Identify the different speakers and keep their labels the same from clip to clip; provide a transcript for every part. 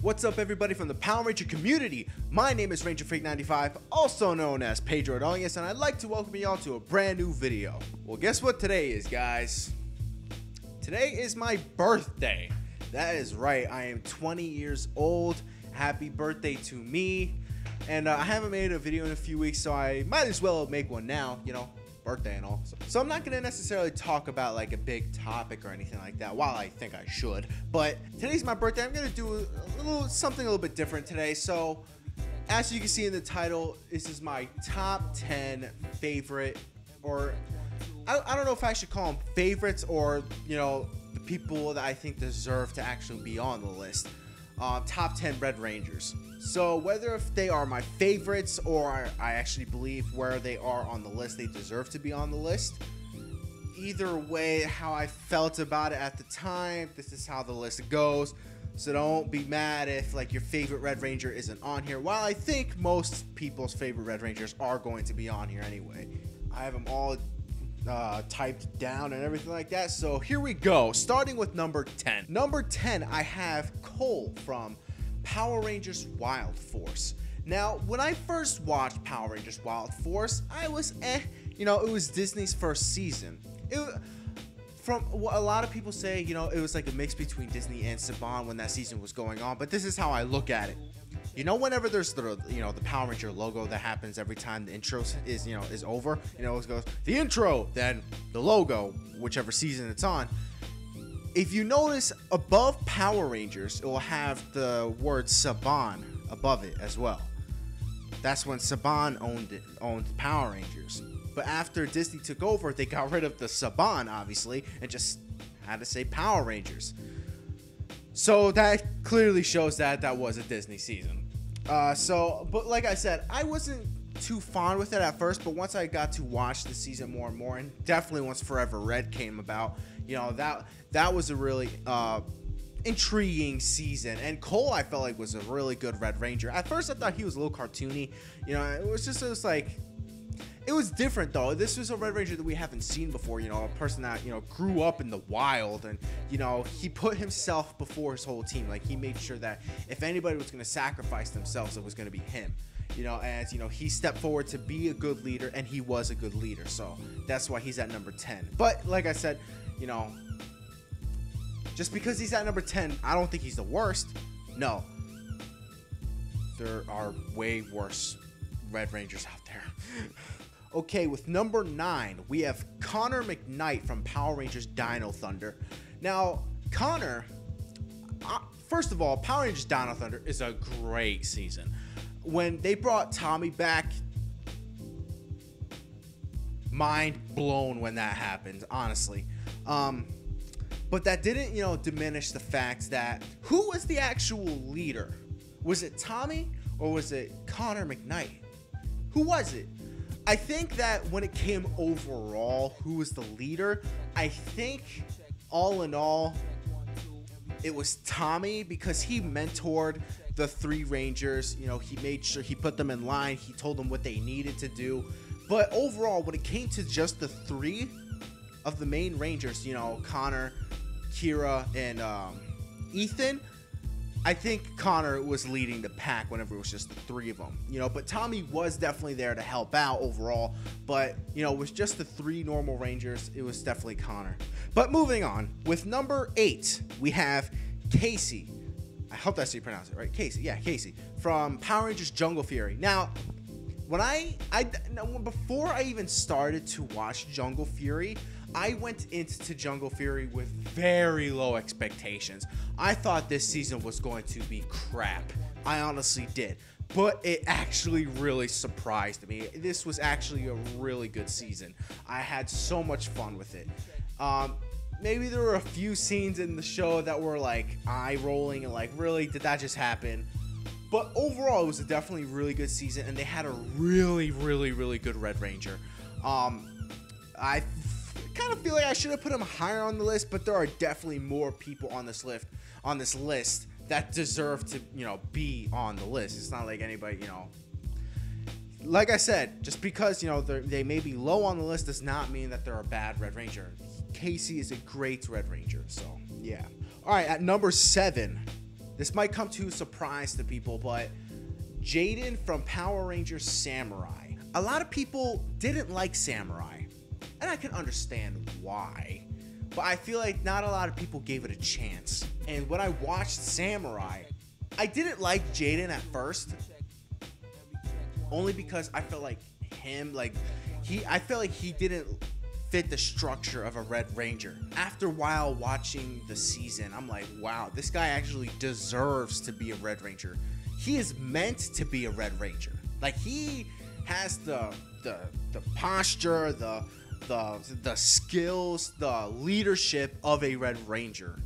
Speaker 1: What's up, everybody from the Power Ranger community? My name is Ranger Freak 95, also known as Pedro Ordonez, and I'd like to welcome you all to a brand new video. Well, guess what today is, guys? Today is my birthday. That is right, I am 20 years old. Happy birthday to me. And I haven't made a video in a few weeks, so I might as well make one now, you know, birthday and all. So I'm not going to necessarily talk about like a big topic or anything like that, while I think I should. But today's my birthday. I'm going to do something a little bit different today. So as you can see in the title, this is my top 10 favorite, or I don't know if I should call them favorites, or, you know, the people that I think deserve to actually be on the list. Top 10 Red Rangers. So whether if they are my favorites or I actually believe where they are on the list, they deserve to be on the list. Either way, how I felt about it at the time, this is how the list goes. So don't be mad if like your favorite Red Ranger isn't on here. While I think most people's favorite Red Rangers are going to be on here anyway. I have them all typed down and everything like that. So here we go, starting with number 10. Number 10, I have Cole from Power Rangers Wild Force. Now, when I first watched Power Rangers Wild Force, I was you know, it was Disney's first season. From what a lot of people say, you know, it was like a mix between Disney and Saban when that season was going on, but this is how I look at it. You know, whenever there's the, you know, the Power Ranger logo that happens every time the intro is over, you know, it goes the intro, then the logo, whichever season it's on. If you notice above Power Rangers, it will have the word Saban above it as well. That's when Saban owned Power Rangers. But after Disney took over, they got rid of the Saban, obviously, and just had to say Power Rangers. So that clearly shows that that was a Disney season. But like I said, I wasn't too fond with it at first, but once I got to watch the season more and more, and definitely once Forever Red came about, you know, that was a really intriguing season. And Cole, I felt like, was a really good Red Ranger. At first I thought he was a little cartoony, you know, it was like, it was different though. This was a Red Ranger that we haven't seen before, you know, a person that, you know, grew up in the wild, and, you know, he put himself before his whole team. Like, he made sure that if anybody was going to sacrifice themselves, it was going to be him. You know, and, you know, he stepped forward to be a good leader, and he was a good leader. So that's why he's at number 10. But like I said, you know, just because he's at number 10, I don't think he's the worst. No, there are way worse Red Rangers out there. Okay, with number 9, we have Connor McKnight from Power Rangers Dino Thunder. Now, Connor, first of all, Power Rangers Dino Thunder is a great season. When they brought Tommy back, mind blown when that happened, honestly. But that didn't, you know, diminish the fact that who was the actual leader? Was it Tommy or was it Connor McKnight? Who was it? I think that when it came overall, who was the leader, I think all in all, it was Tommy, because he mentored the 3 Rangers. You know, he made sure he put them in line. He told them what they needed to do. But overall, when it came to just the 3 of the main Rangers, you know, Connor, Kira, and Ethan, I think Connor was leading the pack whenever it was just the 3 of them, you know, but Tommy was definitely there to help out overall. But, you know, with just the 3 normal Rangers, it was definitely Connor. But moving on, with number 8, we have Casey. I hope that's how you pronounce it, right? Casey, yeah, Casey from Power Rangers Jungle Fury. Now, when before I even started to watch Jungle Fury, I went into Jungle Fury with very low expectations. I thought this season was going to be crap. I honestly did. But it actually really surprised me. This was actually a really good season. I had so much fun with it. Maybe there were a few scenes in the show that were like eye-rolling and like, really, did that just happen? But overall, it was definitely a really good season, and they had a really, really, really good Red Ranger. I kind of feel like I should have put him higher on the list, but there are definitely more people on this list that deserve to, you know, be on the list. It's not like anybody, you know, like I said, just because, you know, they may be low on the list does not mean that they're a bad Red Ranger. Casey is a great Red Ranger, so yeah. All right, at number 7, This might come to a surprise to people, but Jaden from Power Rangers Samurai. A lot of people didn't like Samurai, and I can understand why. But I feel like not a lot of people gave it a chance. And when I watched Samurai, I didn't like Jaden at first. Only because I felt like I felt like he didn't fit the structure of a Red Ranger. After a while watching the season, I'm like, wow, this guy actually deserves to be a Red Ranger. He is meant to be a Red Ranger. Like, he has the posture, the skills, the leadership of a Red Ranger.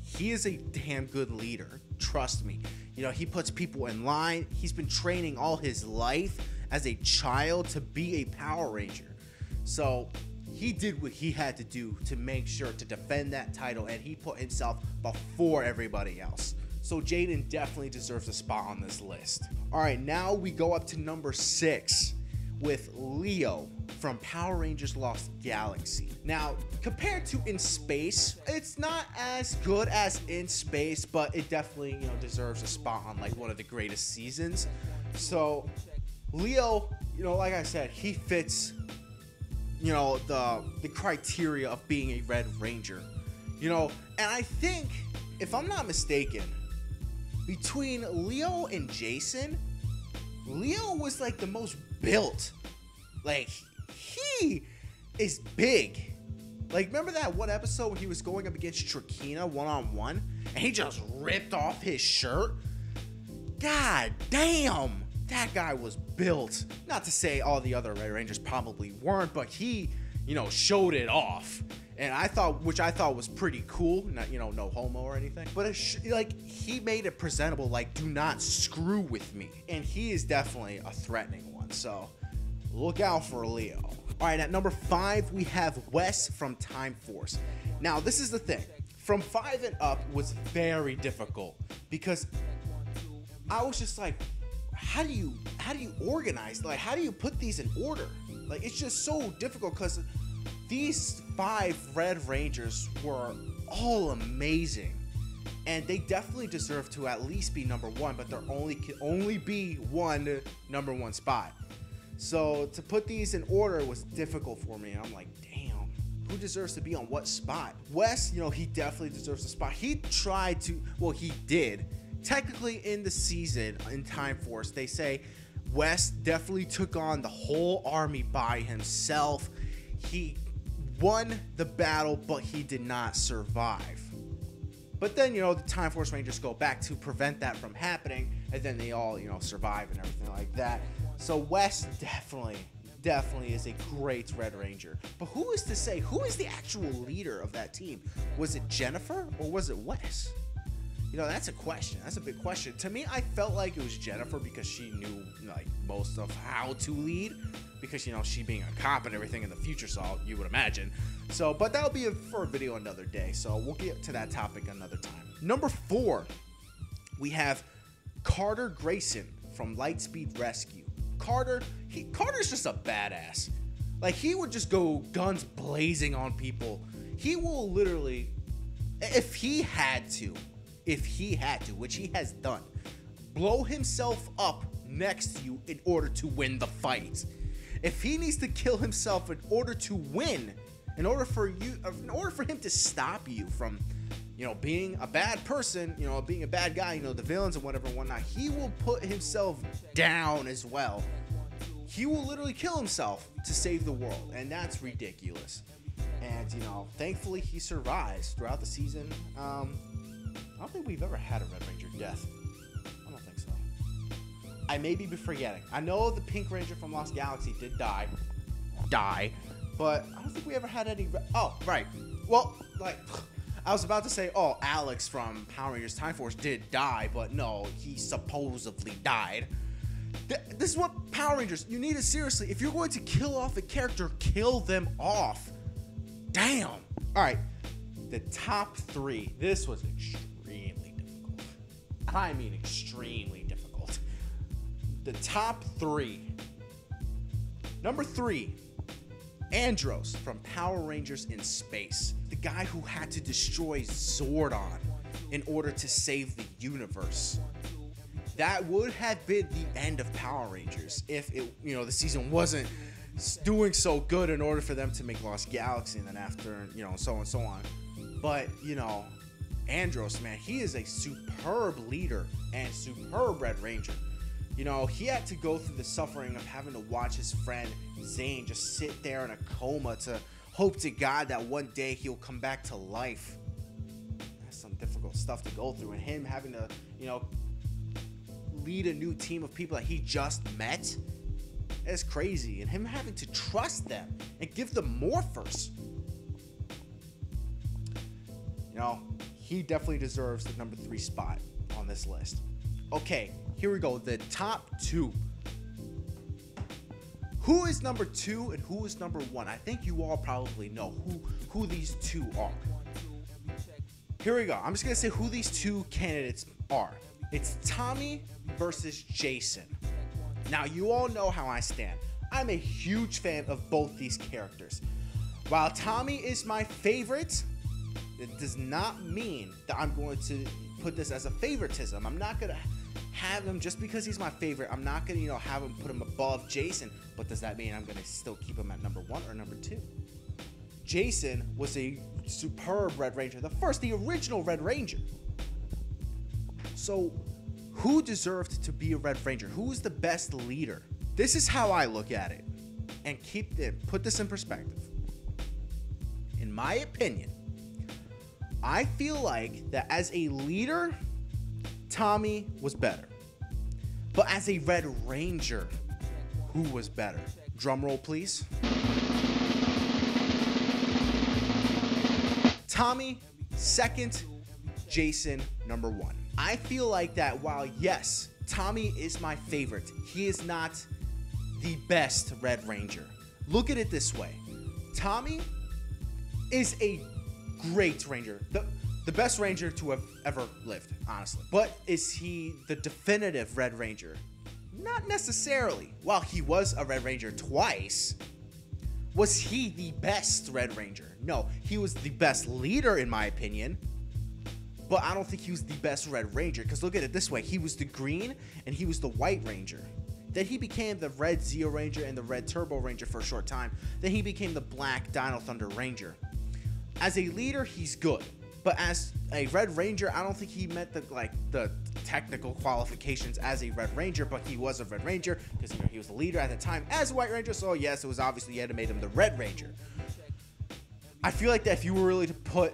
Speaker 1: He is a damn good leader. Trust me. You know, he puts people in line. He's been training all his life as a child to be a Power Ranger. So he did what he had to do to make sure to defend that title, and he put himself before everybody else. So Jaden definitely deserves a spot on this list. All right, now we go up to number 6 with Leo from Power Rangers Lost Galaxy. Now, compared to In Space, it's not as good as In Space, but it definitely, you know, deserves a spot on like one of the greatest seasons. So Leo, you know, like I said, he fits, you know, the criteria of being a Red Ranger. You know, and I think, if I'm not mistaken, between Leo and Jason, Leo was like the most built. Like, he is big. Like, remember that one episode when he was going up against Trakina one-on-one and he just ripped off his shirt? God damn, that guy was built. Not to say all the other Red Rangers probably weren't, but he, you know, showed it off. And I thought was pretty cool. Not, you know, no homo or anything, but like, he made it presentable. Like, do not screw with me. And he is definitely a threatening one. So look out for Leo. All right, at number 5, we have Wes from Time Force. Now, this is the thing. From 5 and up was very difficult because I was just like, how do you organize? Like, how do you put these in order? Like, it's just so difficult because these 5 Red Rangers were all amazing, and they definitely deserve to at least be number 1, but there can only be one number 1 spot. So to put these in order was difficult for me. I'm like, damn, who deserves to be on what spot? Wes, you know, he definitely deserves a spot. He tried to, well, he did. Technically, in the season, in Time Force, they say Wes definitely took on the whole army by himself. He won the battle, but he did not survive. But then, you know, the Time Force Rangers go back to prevent that from happening, and then they all, you know, survive and everything like that. So Wes definitely is a great Red Ranger. But who is to say, who is the actual leader of that team? Was it Jennifer or was it Wes? You know, that's a question. That's a big question. To me, I felt like it was Jennifer because she knew, like, most of how to lead. Because, you know, she being a cop and everything in the future, so you would imagine. So, but that'll be for a video another day. So we'll get to that topic another time. Number 4, we have Carter Grayson from Lightspeed Rescue. Carter's just a badass. Like, he would just go guns blazing on people. He will literally, if he had to, which he has done, blow himself up next to you in order to win the fight. If he needs to kill himself in order to win, in order for him to stop you from, you know, being a bad person, you know, being a bad guy, you know, the villains and whatever and whatnot, he will put himself down as well. He will literally kill himself to save the world, and that's ridiculous. And, you know, thankfully he survives throughout the season. I don't think we've ever had a Red Ranger death. I don't think so. I may be forgetting. I know the Pink Ranger from Lost Galaxy did die, but I don't think we ever had any. Oh, right. Well, like, I was about to say, oh, Alex from Power Rangers Time Force did die, but no, he supposedly died. This is what Power Rangers, you need it seriously. If you're going to kill off a character, kill them off. Damn. All right, the top 3. This was extremely difficult. I mean, extremely difficult. The top 3. Number 3, Andros from Power Rangers in Space. The guy who had to destroy Zordon. in order to save the universe. That would have been the end of Power Rangers if it, the season wasn't doing so good in order for them to make Lost Galaxy, and then after, so on and so on. But, Andros, man, he is a superb leader and superb Red Ranger. He had to go through the suffering of having to watch his friend Zane just sit there in a coma to hope to God that one day he'll come back to life. That's some difficult stuff to go through, and him having to, lead a new team of people that he just met. It's crazy. And him having to trust them and give them morphers. He definitely deserves the number 3 spot on this list. Okay, here we go. The top 2. Who is number 2 and who is number 1? I think you all probably know who these 2 are. Here we go. I'm just going to say who these 2 candidates are. It's Tommy versus Jason. Now, you all know how I stand. I'm a huge fan of both these characters. While Tommy is my favorite, it does not mean that I'm going to put this as a favoritism. I'm not going to have him just because he's my favorite. I'm not going to, have him put him above Jason. But does that mean I'm going to still keep him at number 1 or number 2? Jason was a superb Red Ranger. The original Red Ranger. So, who deserved to be a Red Ranger? Who is the best leader? This is how I look at it. And put this in perspective. In my opinion, I feel like that as a leader, Tommy was better. But as a Red Ranger, who was better? Drum roll, please. Tommy, second. Jason, number 1. I feel like that while, yes, Tommy is my favorite, he is not the best Red Ranger. Look at it this way. Tommy is a great Ranger. The best Ranger to have ever lived, honestly. But is he the definitive Red Ranger? Not necessarily. While he was a Red Ranger twice, was he the best Red Ranger? No, he was the best leader in my opinion. But I don't think he was the best Red Ranger, because look at it this way. He was the green and he was the white Ranger. Then he became the red Zeo Ranger and the red Turbo Ranger for a short time. Then he became the black Dino Thunder Ranger. As a leader, he's good. But as a Red Ranger, I don't think he met the technical qualifications as a Red Ranger, but he was a Red Ranger because he was the leader at the time as a White Ranger. So yes, it was obviously you had to make him the Red Ranger. I feel like that if you were really to put,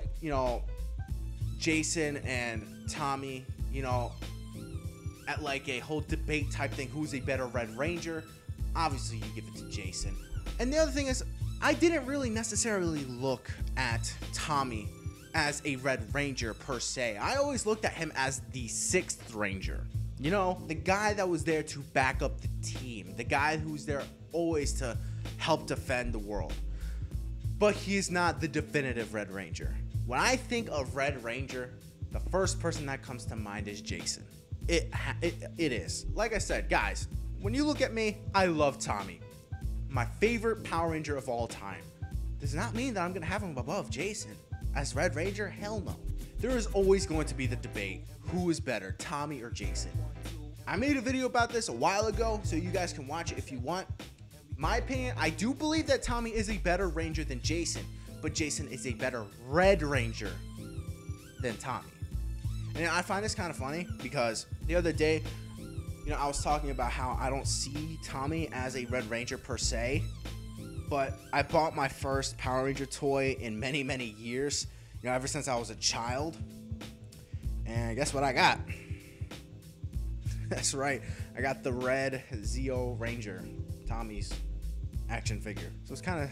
Speaker 1: Jason and Tommy, at like a whole debate type thing, who's a better Red Ranger, obviously you give it to Jason. And the other thing is, I didn't really necessarily look at Tommy as a Red Ranger per se. I always looked at him as the 6th Ranger. The guy that was there to back up the team. The guy who's there always to help defend the world. But he's not the definitive Red Ranger. When I think of Red Ranger, the first person that comes to mind is Jason. It is. Like I said, guys, when you look at me, I love Tommy. My favorite Power Ranger of all time. Does not mean that I'm going to have him above Jason. As Red Ranger, hell no. There is always going to be the debate, who is better, Tommy or Jason? I made a video about this a while ago, so you guys can watch it if you want. My opinion, I do believe that Tommy is a better Ranger than Jason, but Jason is a better Red Ranger than Tommy. And I find this kind of funny because the other day, I was talking about how I don't see Tommy as a Red Ranger per se, but I bought my first Power Ranger toy in many, many years, ever since I was a child. And guess what I got? That's right, I got the red Zeo Ranger, Tommy's action figure. So it's kind of,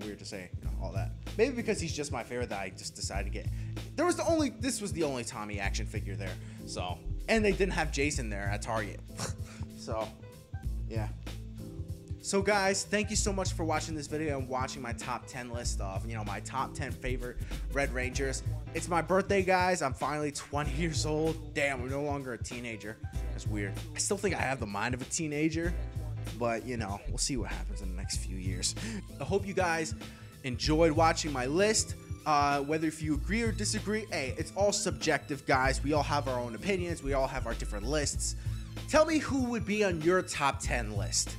Speaker 1: weird to say, all that. Maybe because he's just my favorite that I just decided to get. This was the only Tommy action figure there. So, and they didn't have Jason there at Target. So, yeah. So guys, thank you so much for watching this video and watching my top 10 list of, my top 10 favorite Red Rangers. It's my birthday, guys. I'm finally 20 years old. Damn, I'm no longer a teenager. That's weird. I still think I have the mind of a teenager, but we'll see what happens in the next few years. I hope you guys enjoyed watching my list. Whether if you agree or disagree, hey, it's all subjective, guys. We all have our own opinions. We all have our different lists. Tell me who would be on your top 10 list.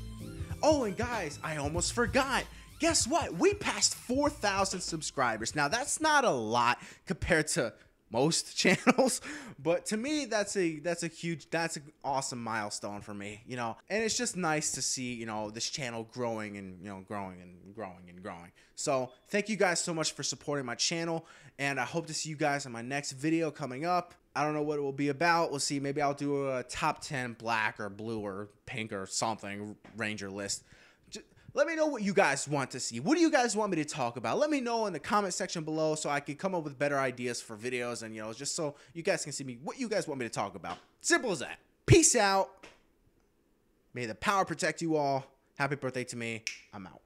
Speaker 1: Oh, and guys, I almost forgot. Guess what? We passed 4,000 subscribers. Now, that's not a lot compared to most channels, but to me that's an awesome milestone for me, you know. And it's just nice to see, you know, this channel growing and, you know, growing and growing and growing. So thank you guys so much for supporting my channel, and I hope to see you guys in my next video coming up. I don't know what it will be about. We'll see. Maybe I'll do a top 10 black or blue or pink or something Ranger list. Let me know what you guys want to see. What do you guys want me to talk about? Let me know in the comment section below so I can come up with better ideas for videos, and, you know, just so you guys can see me what you guys want me to talk about. Simple as that. Peace out. May the power protect you all. Happy birthday to me. I'm out.